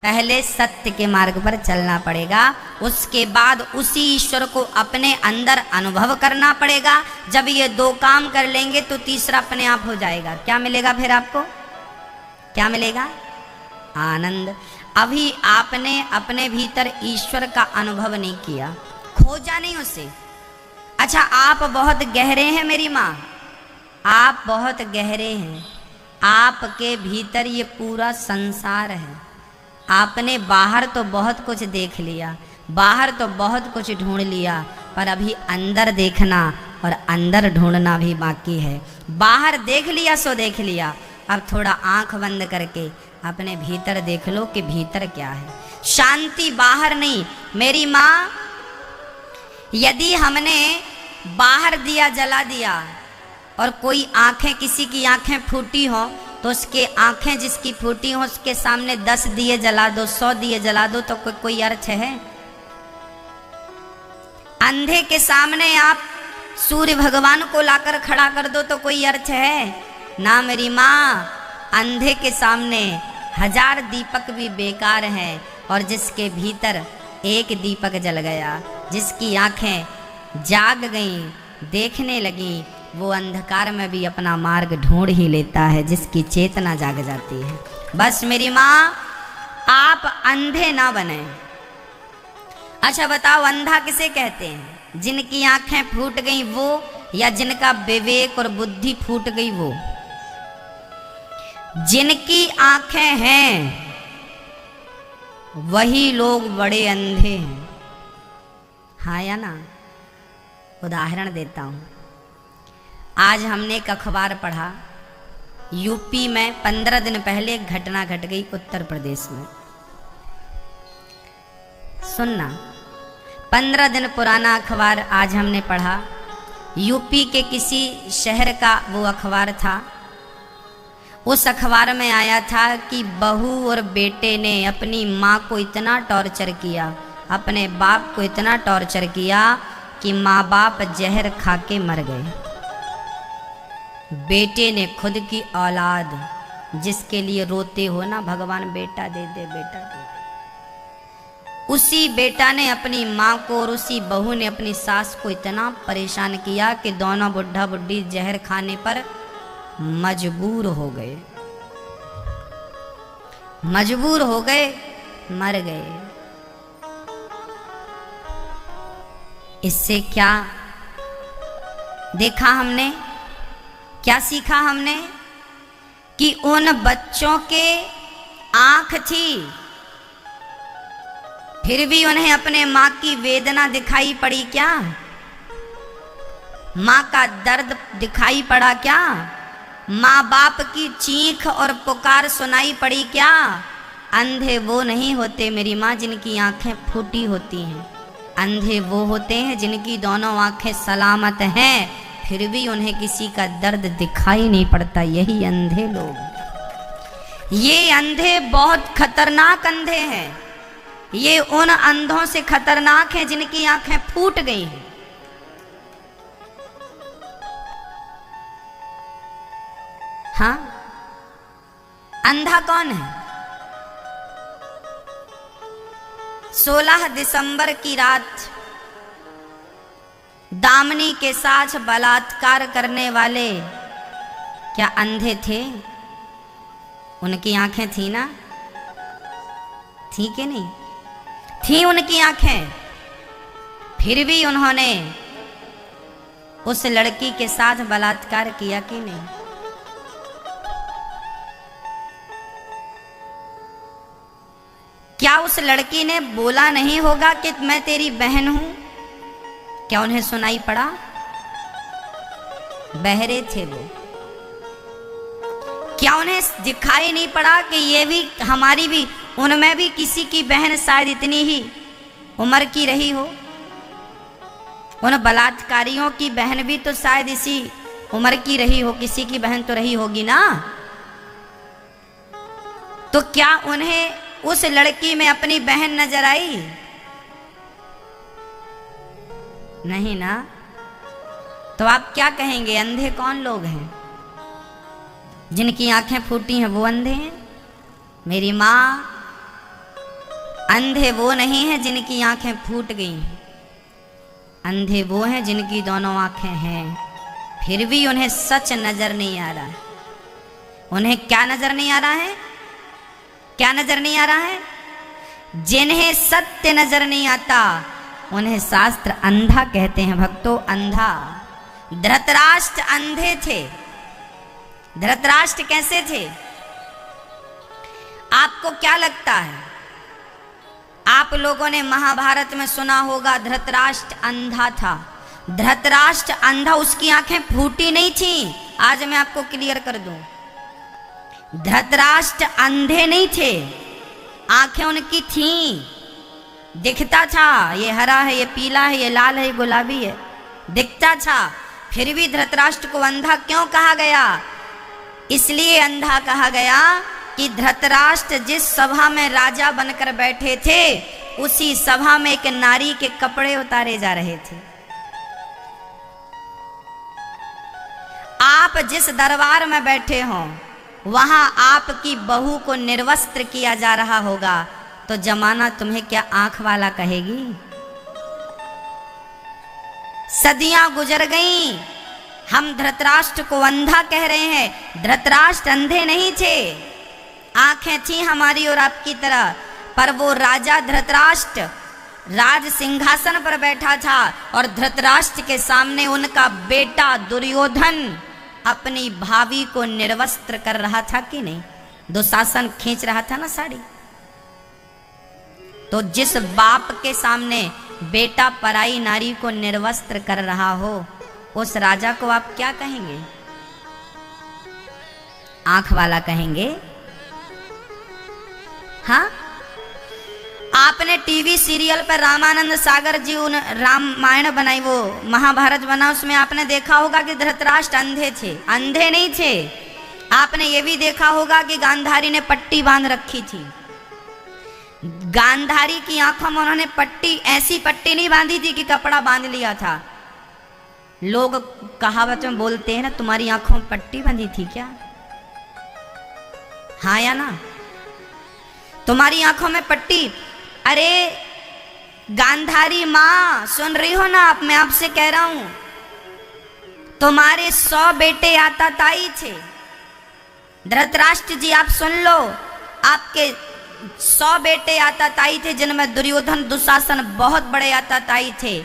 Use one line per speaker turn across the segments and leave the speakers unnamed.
पहले सत्य के मार्ग पर चलना पड़ेगा, उसके बाद उसी ईश्वर को अपने अंदर अनुभव करना पड़ेगा। जब ये दो काम कर लेंगे तो तीसरा अपने आप हो जाएगा। क्या मिलेगा फिर आपको? क्या मिलेगा? आनंद। अभी आपने अपने भीतर ईश्वर का अनुभव नहीं किया, खोजा नहीं उसे। अच्छा, आप बहुत गहरे हैं मेरी माँ, आप बहुत गहरे हैं, आपके भीतर ये पूरा संसार है। आपने बाहर तो बहुत कुछ देख लिया, बाहर तो बहुत कुछ ढूंढ लिया, पर अभी अंदर देखना और अंदर ढूंढना भी बाकी है। बाहर देख लिया सो देख लिया, अब थोड़ा आंख बंद करके अपने भीतर देख लो कि भीतर क्या है। शांति बाहर नहीं मेरी माँ। यदि हमने बाहर दिया जला दिया और कोई आंखें, किसी की आंखें फूटी हो, तो उसके आंखें जिसकी फूटी हो उसके सामने 10 दिए जला दो, 100 दिए जला दो, तो कोई अर्थ है? अंधे के सामने आप सूर्य भगवान को लाकर खड़ा कर दो तो कोई अर्थ है ना मेरी माँ। अंधे के सामने 1000 दीपक भी बेकार हैं, और जिसके भीतर एक दीपक जल गया, जिसकी आंखें जाग गईं, देखने लगी, वो अंधकार में भी अपना मार्ग ढूंढ ही लेता है, जिसकी चेतना जाग जाती है। बस मेरी माँ, आप अंधे ना बने। अच्छा बताओ, अंधा किसे कहते हैं? जिनकी आंखें फूट गई वो, या जिनका विवेक और बुद्धि फूट गई वो? जिनकी आंखें हैं वही लोग बड़े अंधे हैं। हाँ या ना? उदाहरण देता हूं। आज हमने एक अखबार पढ़ा, यूपी में 15 दिन पहले एक घटना घट गई उत्तर प्रदेश में। सुनना, 15 दिन पुराना अखबार आज हमने पढ़ा। यूपी के किसी शहर का वो अखबार था। उस अखबार में आया था कि बहू और बेटे ने अपनी माँ को इतना टॉर्चर किया, अपने बाप को इतना टॉर्चर किया कि माँ बाप जहर खा के मर गए। बेटे ने खुद की औलाद, जिसके लिए रोते हो ना भगवान बेटा दे दे बेटा दे दे, उसी बेटा ने अपनी माँ को और उसी बहू ने अपनी सास को इतना परेशान किया कि दोनों बुढ़ा बुढ़ी जहर खाने पर मजबूर हो गए, मजबूर हो गए, मर गए। इससे क्या देखा हमने, क्या सीखा हमने? कि उन बच्चों के आंख थी, फिर भी उन्हें अपने मां की वेदना दिखाई पड़ी क्या? मां का दर्द दिखाई पड़ा क्या? माँ बाप की चीख और पुकार सुनाई पड़ी क्या? अंधे वो नहीं होते मेरी माँ जिनकी आंखें फूटी होती हैं। अंधे वो होते हैं जिनकी दोनों आंखें सलामत हैं, फिर भी उन्हें किसी का दर्द दिखाई नहीं पड़ता। यही अंधे लोग। ये अंधे बहुत खतरनाक अंधे हैं। ये उन अंधों से खतरनाक हैं जिनकी आंखें फूट गई हैं। हाँ, अंधा कौन है? 16 दिसंबर की रात दामिनी के साथ बलात्कार करने वाले क्या अंधे थे? उनकी आंखें थी ना? थी कि नहीं? थी उनकी आंखें, फिर भी उन्होंने उस लड़की के साथ बलात्कार किया कि नहीं? क्या उस लड़की ने बोला नहीं होगा कि मैं तेरी बहन हूं? क्या उन्हें सुनाई पड़ा? बहरे थे वो। क्या उन्हें दिखाई नहीं पड़ा कि ये भी हमारी भी, उनमें भी किसी की बहन शायद इतनी ही उम्र की रही हो? उन बलात्कारियों की बहन भी तो शायद इसी उम्र की रही हो, किसी की बहन तो रही होगी ना? तो क्या उन्हें उस लड़की में अपनी बहन नजर आई? नहीं ना। तो आप क्या कहेंगे, अंधे कौन लोग हैं? जिनकी आंखें फूटी हैं वो अंधे हैं? मेरी माँ, अंधे वो नहीं हैं जिनकी आंखें फूट गई हैं, अंधे वो हैं जिनकी दोनों आंखें हैं, फिर भी उन्हें सच नजर नहीं आ रहा। उन्हें क्या नजर नहीं आ रहा है? क्या नजर नहीं आ रहा है? जिन्हें सत्य नजर नहीं आता उन्हें शास्त्र अंधा कहते हैं भक्तों, अंधा। धृतराष्ट्र अंधे थे। धृतराष्ट्र कैसे थे? आपको क्या लगता है? आप लोगों ने महाभारत में सुना होगा धृतराष्ट्र अंधा था। धृतराष्ट्र अंधा, उसकी आंखें फूटी नहीं थी। आज मैं आपको क्लियर कर दूं, धृतराष्ट्र अंधे नहीं थे, आंखें उनकी थीं, दिखता था ये हरा है, ये पीला है, ये लाल है, ये गुलाबी है, दिखता था। फिर भी धृतराष्ट्र को अंधा क्यों कहा गया? इसलिए अंधा कहा गया कि धृतराष्ट्र जिस सभा में राजा बनकर बैठे थे उसी सभा में एक नारी के कपड़े उतारे जा रहे थे। आप जिस दरबार में बैठे हो वहां आपकी बहू को निर्वस्त्र किया जा रहा होगा तो जमाना तुम्हें क्या आंख वाला कहेगी? सदियां गुजर गईं, हम धृतराष्ट्र को अंधा कह रहे हैं। धृतराष्ट्र अंधे नहीं थे, आंखें थी हमारी और आपकी तरह, पर वो राजा धृतराष्ट्र राज सिंहासन पर बैठा था और धृतराष्ट्र के सामने उनका बेटा दुर्योधन अपनी भाभी को निर्वस्त्र कर रहा था कि नहीं? दुशासन खींच रहा था ना साड़ी। तो जिस बाप के सामने बेटा पराई नारी को निर्वस्त्र कर रहा हो उस राजा को आप क्या कहेंगे? आंख वाला कहेंगे? हाँ, आपने टीवी सीरियल पर रामानंद सागर जी उन रामायण बनाई, वो महाभारत बना, उसमें आपने देखा होगा कि धृतराष्ट्र अंधे थे। अंधे नहीं थे। आपने ये भी देखा होगा कि गांधारी ने पट्टी बांध रखी थी। गांधारी की आंखों में उन्होंने पट्टी, ऐसी पट्टी नहीं बांधी थी कि कपड़ा बांध लिया था। लोग कहावत में बोलते हैं ना, तुम्हारी आंखों में पट्टी बांधी थी क्या? हाँ या ना? तुम्हारी आंखों में पट्टी। अरे गांधारी माँ सुन रही हो ना आप? मैं आपसे कह रहा हूं, तुम्हारे 100 बेटे आताताई थे। धृतराष्ट्र जी आप सुन लो, आपके 100 बेटे आताताई थे जिनमें दुर्योधन दुशासन बहुत बड़े आताताई थे।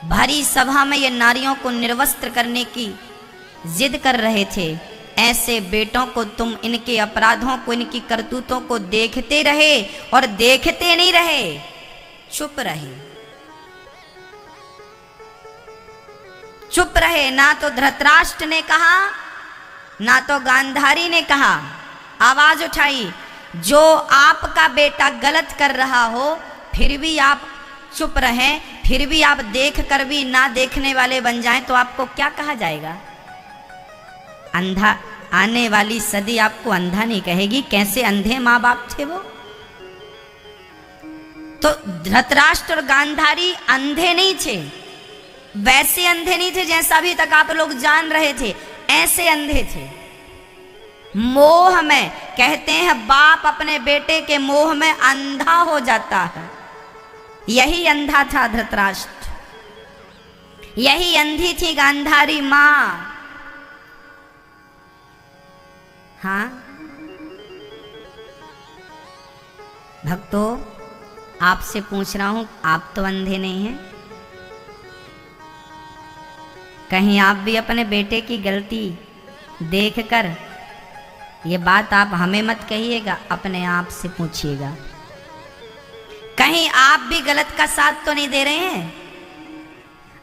भरी सभा में ये नारियों को निर्वस्त्र करने की जिद कर रहे थे। ऐसे बेटों को तुम इनके अपराधों को, इनकी करतूतों को देखते रहे और देखते नहीं रहे, चुप रहे। चुप रहे। ना तो धृतराष्ट्र ने कहा ना तो गांधारी ने कहा, आवाज उठाई। जो आपका बेटा गलत कर रहा हो फिर भी आप चुप रहें, फिर भी आप देख कर भी ना देखने वाले बन जाएं तो आपको क्या कहा जाएगा? अंधा। आने वाली सदी आपको अंधा नहीं कहेगी। कैसे अंधे माँ बाप थे वो? तो धृतराष्ट्र और गांधारी अंधे नहीं थे, वैसे अंधे नहीं थे जैसा अभी तक आप लोग जान रहे थे, ऐसे अंधे थे। मोह में, कहते हैं बाप अपने बेटे के मोह में अंधा हो जाता है। यही अंधा था धृतराष्ट्र, यही अंधी थी गांधारी माँ। हाँ भक्तों, आपसे पूछ रहा हूं, आप तो अंधे नहीं हैं? कहीं आप भी अपने बेटे की गलती देखकर, ये बात आप हमें मत कहिएगा, अपने आप से पूछिएगा, कहीं आप भी गलत का साथ तो नहीं दे रहे हैं?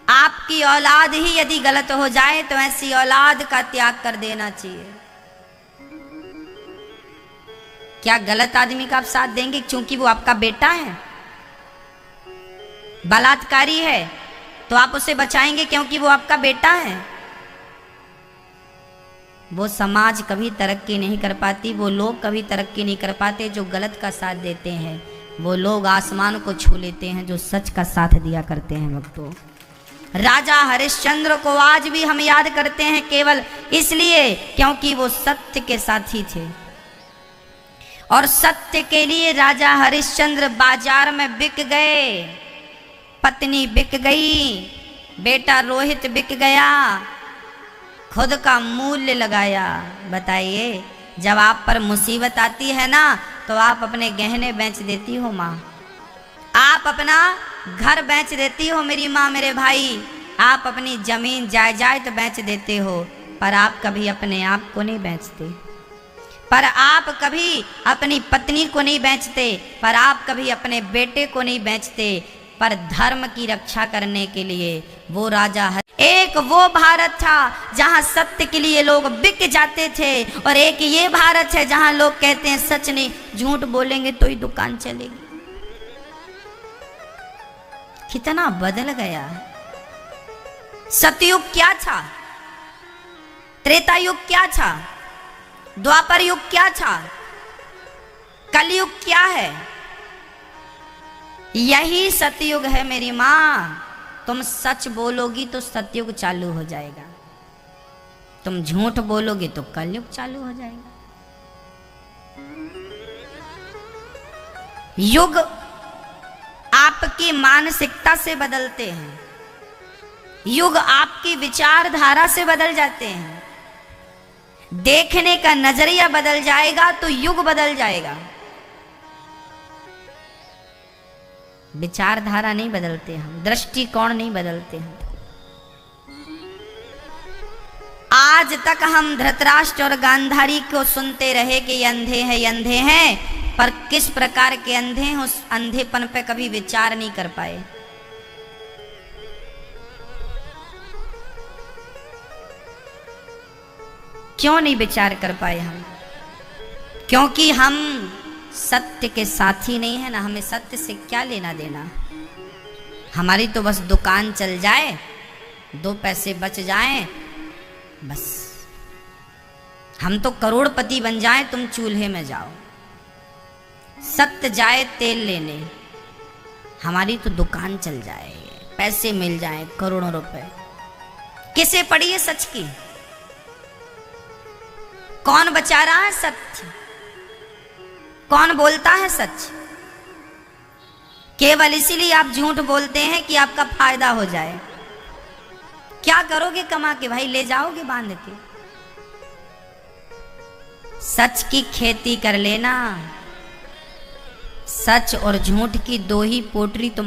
आपकी औलाद ही यदि गलत हो जाए तो ऐसी औलाद का त्याग कर देना चाहिए। क्या गलत आदमी का आप साथ देंगे क्योंकि वो आपका बेटा है? बलात्कारी है तो आप उसे बचाएंगे क्योंकि वो आपका बेटा है? वो समाज कभी तरक्की नहीं कर पाती, वो लोग कभी तरक्की नहीं कर पाते जो गलत का साथ देते हैं। वो लोग आसमान को छू लेते हैं जो सच का साथ दिया करते हैं। भक्तों, राजा हरिश्चंद्र को आज भी हम याद करते हैं केवल इसलिए क्योंकि वो सत्य के साथी थे। और सत्य के लिए राजा हरिश्चंद्र बाजार में बिक गए, पत्नी बिक गई, बेटा रोहित बिक गया, खुद का मूल्य लगाया। बताइए, जब आप पर मुसीबत आती है ना, तो आप अपने गहने बेच देती हो माँ, आप अपना घर बेच देती हो मेरी माँ मेरे भाई, आप अपनी जमीन जायदाद बेच देते हो, पर आप कभी अपने आप को नहीं बेचते, पर आप कभी अपनी पत्नी को नहीं बेचते, पर आप कभी अपने बेटे को नहीं बेचते। पर धर्म की रक्षा करने के लिए वो राजा एक वो भारत था जहां सत्य के लिए लोग बिक जाते थे, और एक ये भारत है जहां लोग कहते हैं सच नहीं, झूठ बोलेंगे तो ही दुकान चलेगी। कितना बदल गया है। सतयुग क्या था, त्रेता युग क्या था, द्वापर युग क्या था, कलयुग क्या है? यही सतयुग है मेरी माँ। तुम सच बोलोगी तो सतयुग चालू हो जाएगा, तुम झूठ बोलोगे तो कलयुग चालू हो जाएगा। युग आपकी मानसिकता से बदलते हैं, युग आपकी विचारधारा से बदल जाते हैं। देखने का नजरिया बदल जाएगा तो युग बदल जाएगा। विचारधारा नहीं बदलते हम, दृष्टिकोण नहीं बदलते हम। आज तक हम धृतराष्ट्र और गांधारी को सुनते रहे कि ये अंधे हैं, ये अंधे हैं, पर किस प्रकार के अंधे हैं उस अंधेपन पे कभी विचार नहीं कर पाए। क्यों नहीं विचार कर पाए हम? क्योंकि हम सत्य के साथी नहीं है ना, हमें सत्य से क्या लेना देना। हमारी तो बस दुकान चल जाए, 2 पैसे बच जाएं, बस हम तो करोड़पति बन जाएं, तुम चूल्हे में जाओ। सत्य जाए तेल लेने, हमारी तो दुकान चल जाए, पैसे मिल जाएं करोड़ों रुपए। किसे पड़ी है सच की? कौन बचा रहा है सत्य? कौन बोलता है सच? केवल इसीलिए आप झूठ बोलते हैं कि आपका फायदा हो जाए। क्या करोगे कमा के भाई? ले जाओगे बांध के? सच की खेती कर लेना। सच और झूठ की 2 ही पोटरी तुम